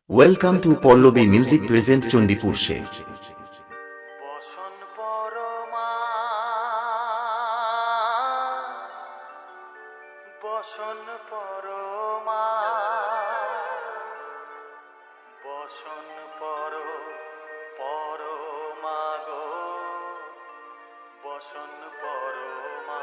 Welcome to Pallavi Music present Chandipur She. বসন পরমা বসন পরমা বসন পরমা গো বসন Parama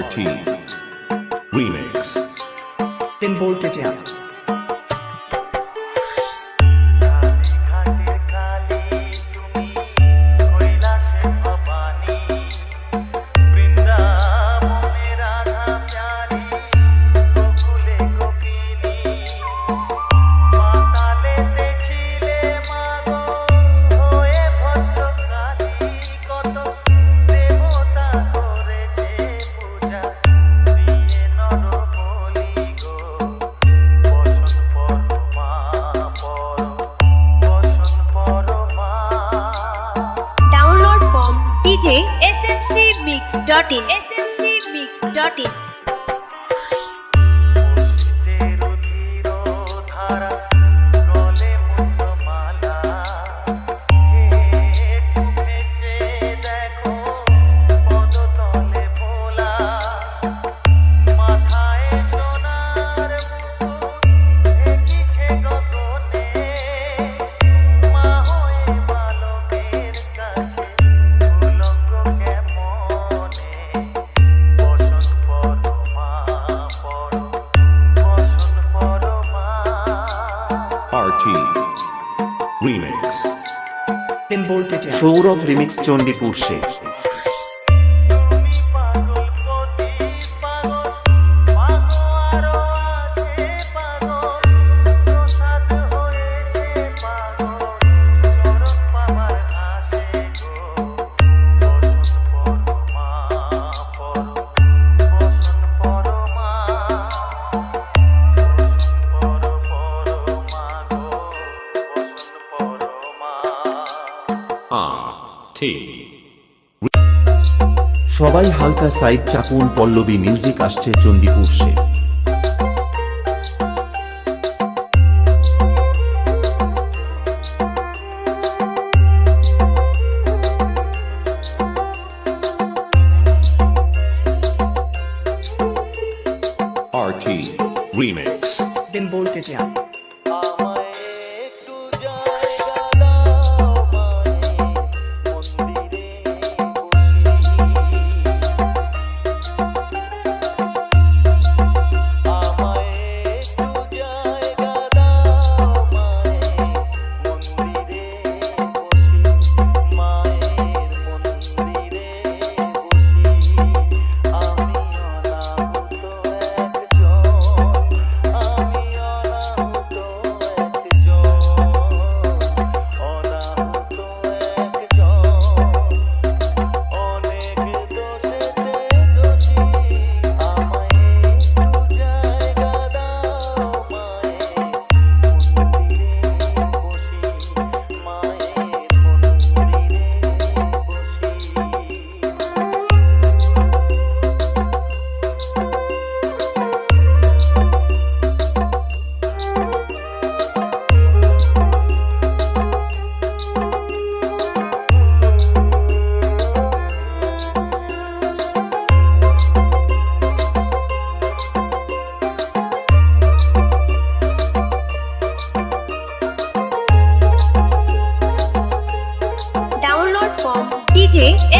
RT Remix 10 voltage out. smcmix.in smcmix.in RT Remix 10 voltage out. Saurav Remix Chandipur She. RT সবাই হালকা side চাপুন, Pallavi music আসছে চণ্ডীপুর সে। RT Remix 10 voltage out.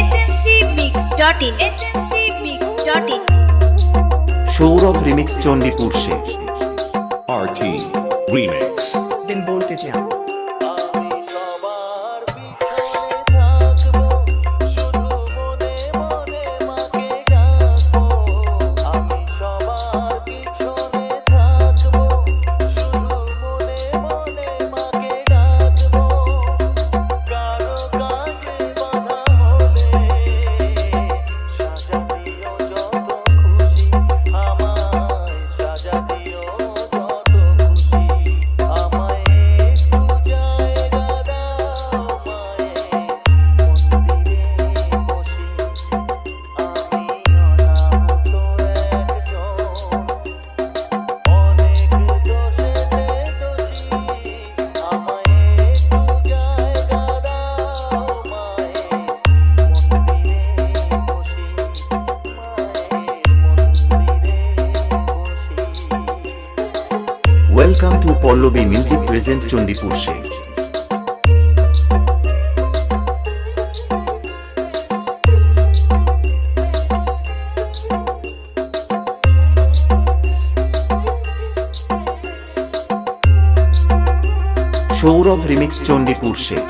smcmix.in smcmix.in Saurav Remix Chandipur She. RT Remix 10 voltage out. থাকবো Pallavi music present Chandipur Sheikh. Sourav remix Chandipur Sheikh.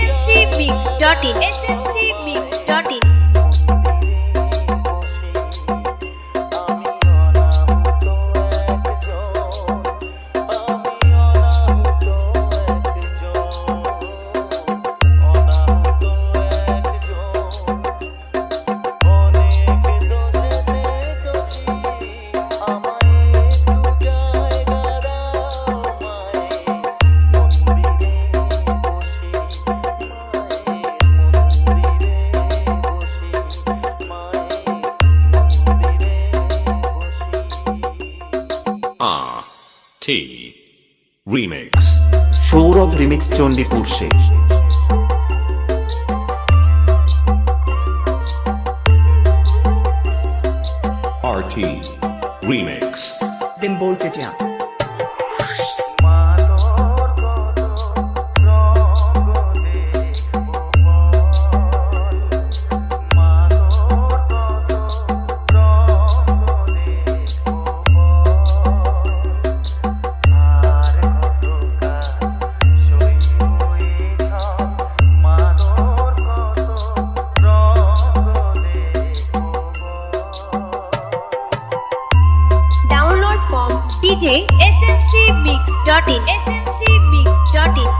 smcmix.in smcmix.in Remix. Sourav remix Chandipur Sheikh. RT Remix. Been bolted down. Download from DJ smcmix.in smcmix.in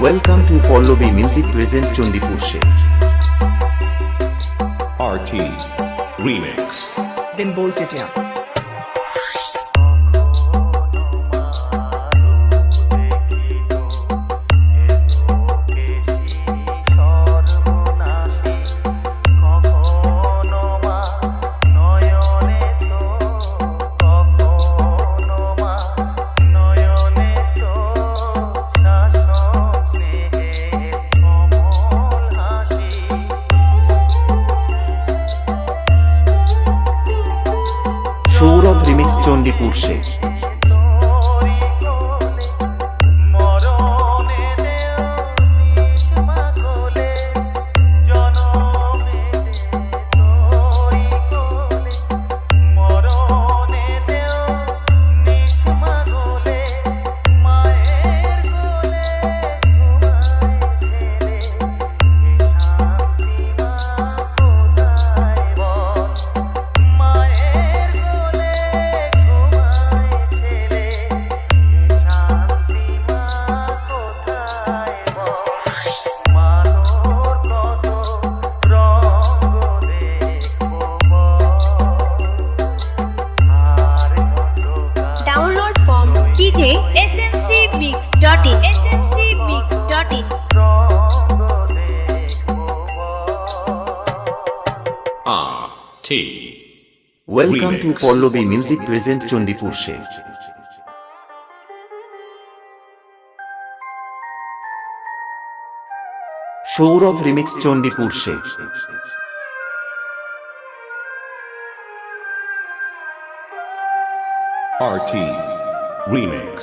Welcome to Pallavi Music present Chandipur Sheikh. RT Remix. Been bolted down. Sourav remix Chandipur Sheikh. Welcome to Remix. Pallavi music present Chandipur সে। Sourav remix Chandipur সে। RT Remix.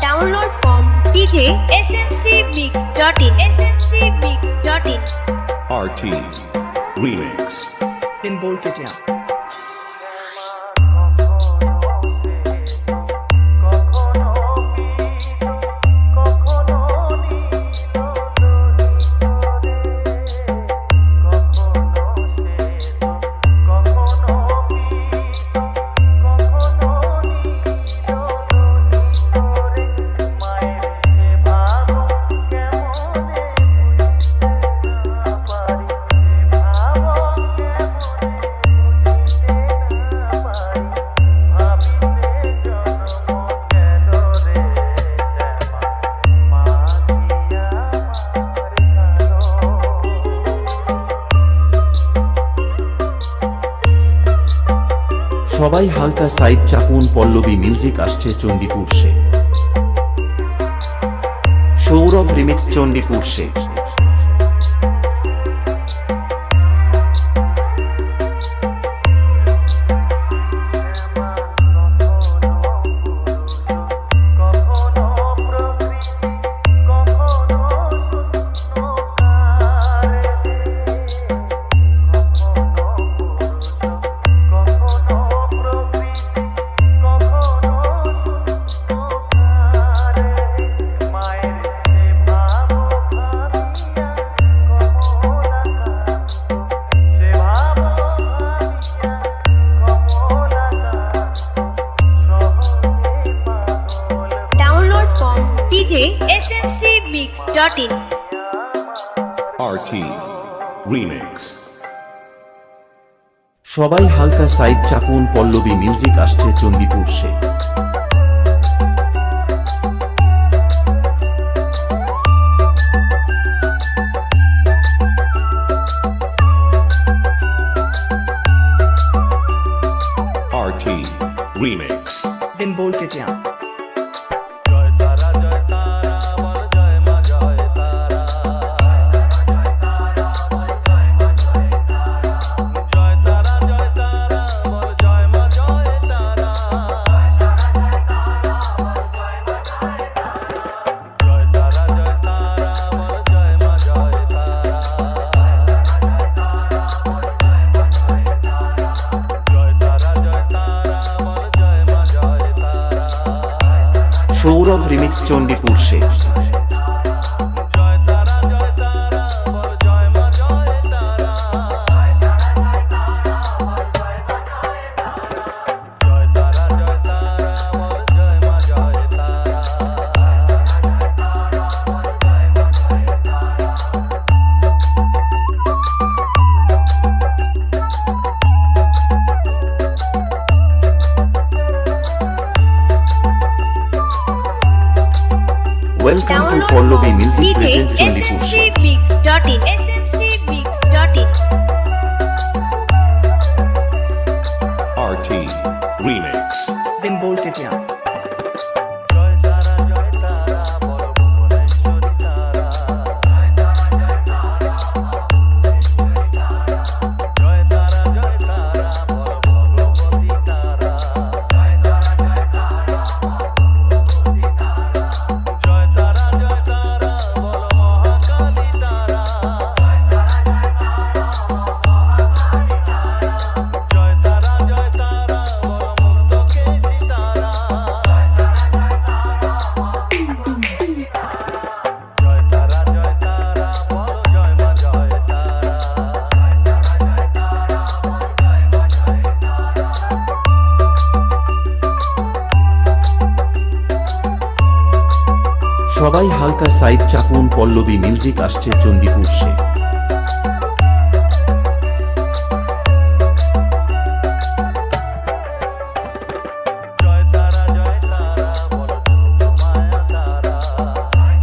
Download from djsmcmix.in smcmix.in RT Remix. Then bolt it down. সবাই হালকা side চাপুন, Pallavi music আসছে চণ্ডীপুর সে। Sourav remix Chandipur সে। Download from djsmcmix.in RT Remix. সবাই হালকা side চাপুন, Pallavi music আসছে চণ্ডীপুর সে। RT Remix. Then bolt it down. জয় তারা জয় তারা বল জয় মা জয় তারা জয় তারা জয় তারা বল জয় মা জয় তারা জয় তারা জয় তারা বল জয় মা জয় তারা জয় তারা জয় তারা বল জয় মা জয় তারা সৌরভ রিমিক্স চণ্ডীপুর সে। জয় তারা জয় তারা বল জয় মা জয় তারা জয় তারা জয় তারা বল জয় মা জয় Tara welcome to Download Pallavi from music present Chandipur সে। djsmcmix.in smcmix.in RT Remix. Then bolt it down. জয় তারা জয় তারা বল ভুবনেশ্বরী তারা জয় তারা জয় তারা বল ভগবতী তারা জয় তারা জয় তারা বল সবাই হালকা সাইড চাপুন, পল্লবী মিউজিক আসছে চণ্ডীপুর সে। জয় তারা বলো মায়া তারা। জয়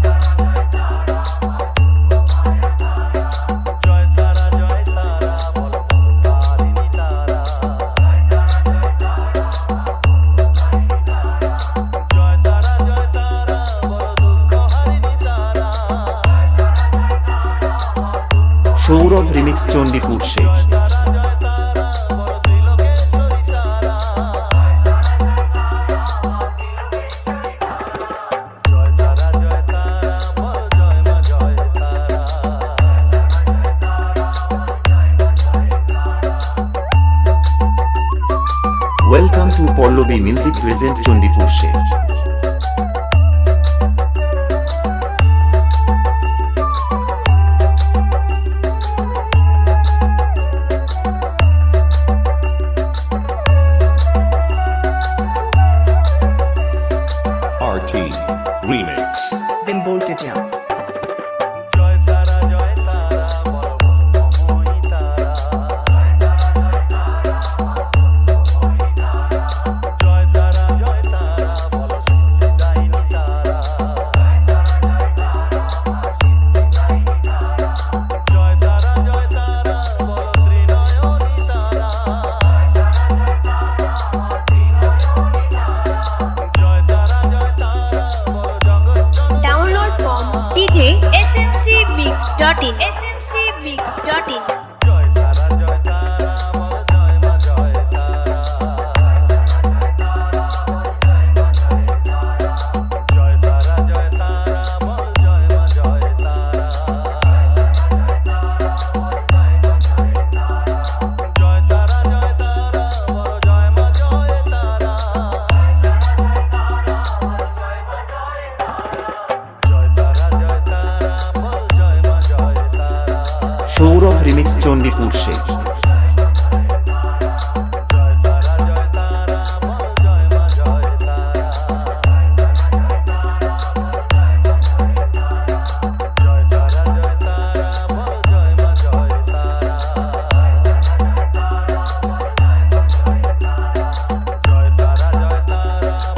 তারা বলো তারিণী তারা। জয় তারা বলো দুঃখ হারিণী তারা। সৌরভ রিমিক্স চণ্ডীপুর সে। তারা বলো ত্রিলোকেশ্বরী তারা। জয় তারা বলো জয় মা জয় Tara. Welcome to Pallavi music present Chandipur সে। RT Remix. Been bolted down. জয় তারা বলো মোহিনী তারা। জয় তারা বলো সিদ্ধিদায়িনী তারা। জয় তারা বলো ত্রিনয়নী তারা। জয় তারা বলো জগৎ Download from DJ smcmix.in. smcmix.in. জয় তারা বলো জয় মা জয় তারা। জয় তারা বলো জয় মা জয় তারা। জয় তারা বলো জয় মা জয় তারা। জয় তারা বলো জয় মা জয় তারা। সৌরভ রিমিক্স চণ্ডীপুর সে। জয় তারা বলো জয় মা জয় তারা। জয় তারা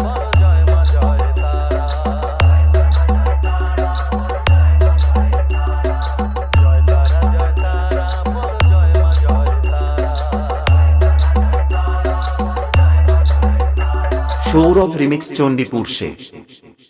বলো জয় মা জয় তারা। জয় তারা বলো জয় মা জয় তারা। জয় তারা বলো জয় মা জয় তারা। সৌরভ রিমিক্স চণ্ডীপুর সে।